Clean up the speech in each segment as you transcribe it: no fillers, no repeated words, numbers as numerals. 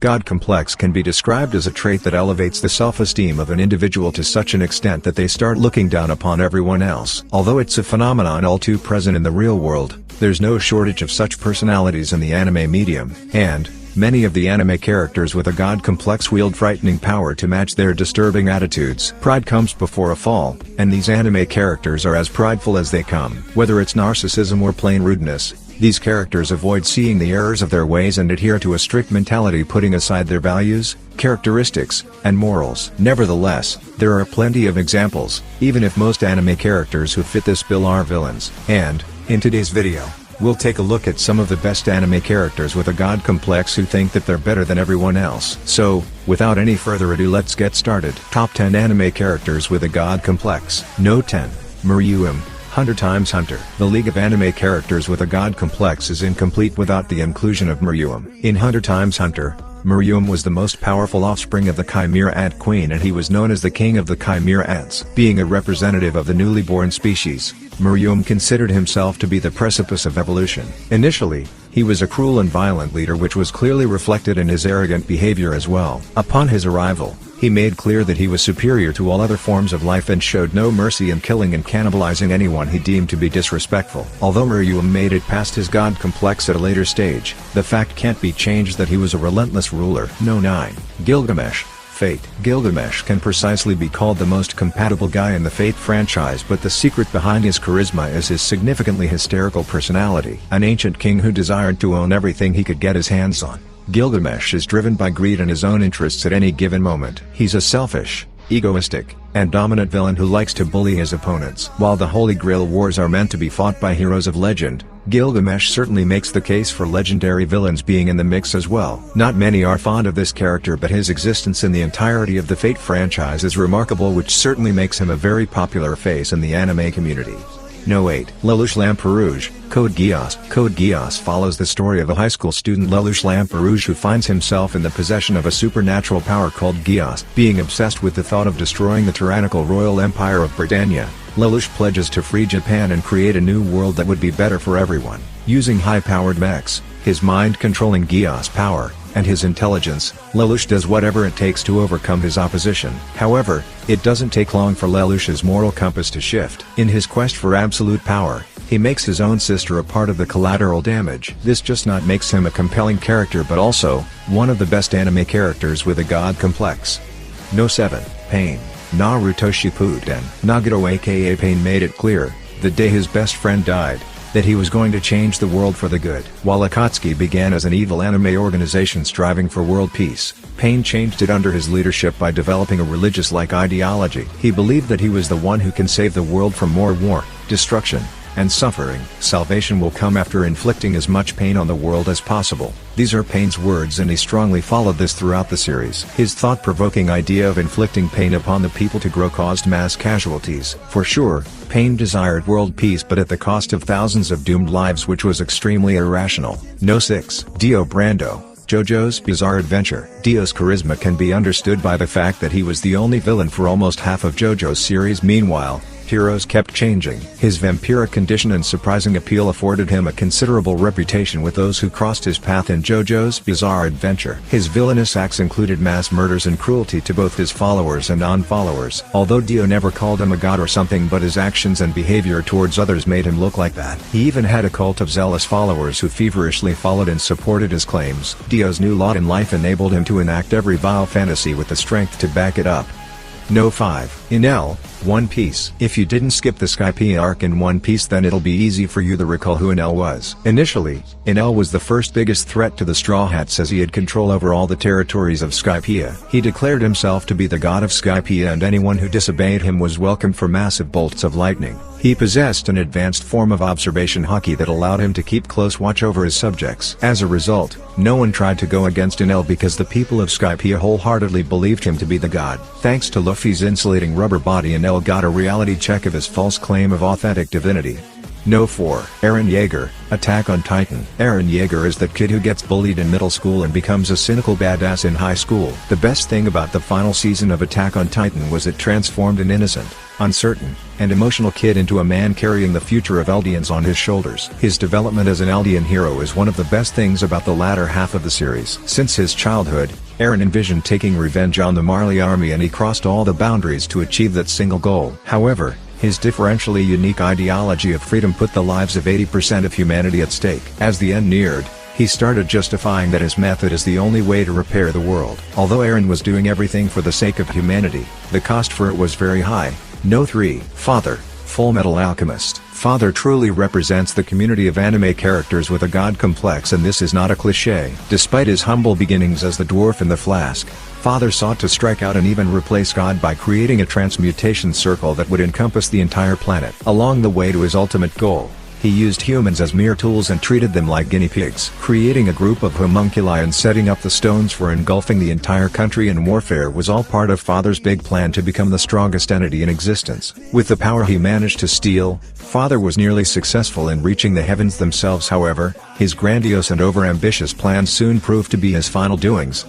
God complex can be described as a trait that elevates the self-esteem of an individual to such an extent that they start looking down upon everyone else. Although it's a phenomenon all too present in the real world, there's no shortage of such personalities in the anime medium, and many of the anime characters with a god complex wield frightening power to match their disturbing attitudes. Pride comes before a fall, and these anime characters are as prideful as they come. Whether it's narcissism or plain rudeness, these characters avoid seeing the errors of their ways and adhere to a strict mentality, putting aside their values, characteristics, and morals. Nevertheless, there are plenty of examples, even if most anime characters who fit this bill are villains. And, in today's video, we'll take a look at some of the best anime characters with a god complex who think that they're better than everyone else. So, without any further ado, let's get started. Top 10 anime characters with a god complex. No. 10. Meruem, Hunter x Hunter. The league of anime characters with a god complex is incomplete without the inclusion of Meruem. In Hunter x Hunter, Meruem was the most powerful offspring of the Chimera Ant Queen, and he was known as the king of the Chimera Ants. Being a representative of the newly born species, Meruem considered himself to be the precipice of evolution. Initially, he was a cruel and violent leader, which was clearly reflected in his arrogant behavior as well. Upon his arrival, he made clear that he was superior to all other forms of life and showed no mercy in killing and cannibalizing anyone he deemed to be disrespectful. Although Meruem made it past his god complex at a later stage, the fact can't be changed that he was a relentless ruler. No. 9. Gilgamesh. Fate. Gilgamesh can precisely be called the most compatible guy in the Fate franchise, but the secret behind his charisma is his significantly hysterical personality. An ancient king who desired to own everything he could get his hands on, Gilgamesh is driven by greed and his own interests at any given moment. He's a selfish, egoistic, and dominant villain who likes to bully his opponents. While the Holy Grail wars are meant to be fought by heroes of legend, Gilgamesh certainly makes the case for legendary villains being in the mix as well. Not many are fond of this character, but his existence in the entirety of the Fate franchise is remarkable, which certainly makes him a very popular face in the anime community. No. 8. Lelouch Lamperouge, Code Geass. Code Geass follows the story of a high school student, Lelouch Lamperouge, who finds himself in the possession of a supernatural power called Geass. Being obsessed with the thought of destroying the tyrannical royal empire of Britannia, Lelouch pledges to free Japan and create a new world that would be better for everyone. Using high-powered mechs, his mind-controlling Geass power, and his intelligence, Lelouch does whatever it takes to overcome his opposition. However, it doesn't take long for Lelouch's moral compass to shift. In his quest for absolute power, he makes his own sister a part of the collateral damage. This just not makes him a compelling character, but also one of the best anime characters with a god complex. No. 7. Pain. Naruto Shippuden. Nagato aka Pain made it clear, the day his best friend died, that he was going to change the world for the good. While Akatsuki began as an evil anime organization striving for world peace, Pain changed it under his leadership by developing a religious-like ideology. He believed that he was the one who can save the world from more war, destruction, and suffering. Salvation will come after inflicting as much pain on the world as possible. These are Pain's words, and he strongly followed this throughout the series. His thought-provoking idea of inflicting pain upon the people to grow caused mass casualties. For sure, Pain desired world peace, but at the cost of thousands of doomed lives, which was extremely irrational. No. 6. Dio Brando. JoJo's Bizarre Adventure. Dio's charisma can be understood by the fact that he was the only villain for almost half of JoJo's series. Meanwhile, heroes kept changing. His vampiric condition and surprising appeal afforded him a considerable reputation with those who crossed his path in JoJo's Bizarre Adventure. His villainous acts included mass murders and cruelty to both his followers and non-followers. Although Dio never called him a god or something, but his actions and behavior towards others made him look like that. He even had a cult of zealous followers who feverishly followed and supported his claims. Dio's new lot in life enabled him to enact every vile fantasy with the strength to back it up. No. 5. Enel, One Piece. If you didn't skip the Skypiea arc in One Piece, then it'll be easy for you to recall who Enel was. Initially, Enel was the first biggest threat to the Straw Hats, as he had control over all the territories of Skypiea. He declared himself to be the god of Skypiea, and anyone who disobeyed him was welcomed for massive bolts of lightning. He possessed an advanced form of observation haki that allowed him to keep close watch over his subjects. As a result, no one tried to go against Enel because the people of Skypiea wholeheartedly believed him to be the god. Thanks to Luffy's insulating rubber body, Enel got a reality check of his false claim of authentic divinity. No. 4. Eren Yeager, Attack on Titan. Eren Yeager is that kid who gets bullied in middle school and becomes a cynical badass in high school. The best thing about the final season of Attack on Titan was it transformed an innocent, uncertain, and emotional kid into a man carrying the future of Eldians on his shoulders. His development as an Eldian hero is one of the best things about the latter half of the series. Since his childhood, Eren envisioned taking revenge on the Marley army, and he crossed all the boundaries to achieve that single goal. However, his differentially unique ideology of freedom put the lives of 80% of humanity at stake. As the end neared, he started justifying that his method is the only way to repair the world. Although Eren was doing everything for the sake of humanity, the cost for it was very high. No 3. Father, Full Metal Alchemist. Father truly represents the community of anime characters with a god complex, and this is not a cliché. Despite his humble beginnings as the dwarf in the flask, Father sought to strike out and even replace God by creating a transmutation circle that would encompass the entire planet. Along the way to his ultimate goal, he used humans as mere tools and treated them like guinea pigs. Creating a group of homunculi and setting up the stones for engulfing the entire country in warfare was all part of Father's big plan to become the strongest entity in existence. With the power he managed to steal, Father was nearly successful in reaching the heavens themselves. However, his grandiose and overambitious plans soon proved to be his final doings.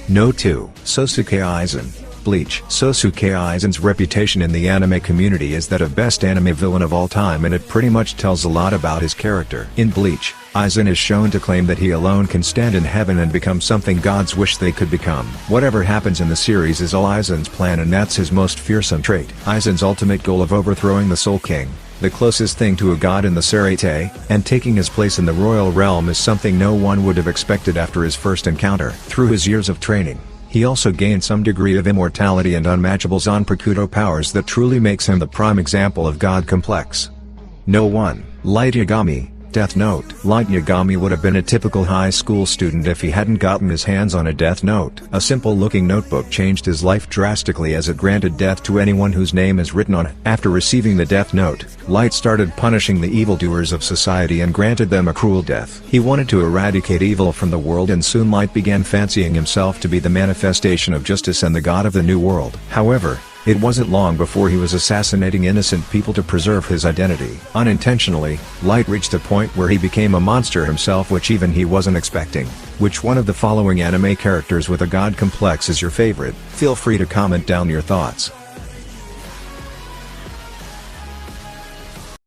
No 2. Sosuke Aizen. Bleach. Sosuke Aizen's reputation in the anime community is that of best anime villain of all time, and it pretty much tells a lot about his character. In Bleach, Aizen is shown to claim that he alone can stand in heaven and become something gods wish they could become. Whatever happens in the series is all Aizen's plan, and that's his most fearsome trait. Aizen's ultimate goal of overthrowing the Soul King, the closest thing to a god in the Serete, and taking his place in the royal realm is something no one would have expected after his first encounter. Through his years of training, he also gained some degree of immortality and unmatchable Zanpakuto powers that truly makes him the prime example of god complex. No 1. Light Yagami. Death Note. Light Yagami would have been a typical high school student if he hadn't gotten his hands on a Death Note. A simple-looking notebook changed his life drastically, as it granted death to anyone whose name is written on it. After receiving the Death Note, Light started punishing the evildoers of society and granted them a cruel death. He wanted to eradicate evil from the world, and soon Light began fancying himself to be the manifestation of justice and the god of the new world. However, it wasn't long before he was assassinating innocent people to preserve his identity. Unintentionally, Light reached a point where he became a monster himself, which even he wasn't expecting. Which one of the following anime characters with a god complex is your favorite? Feel free to comment down your thoughts.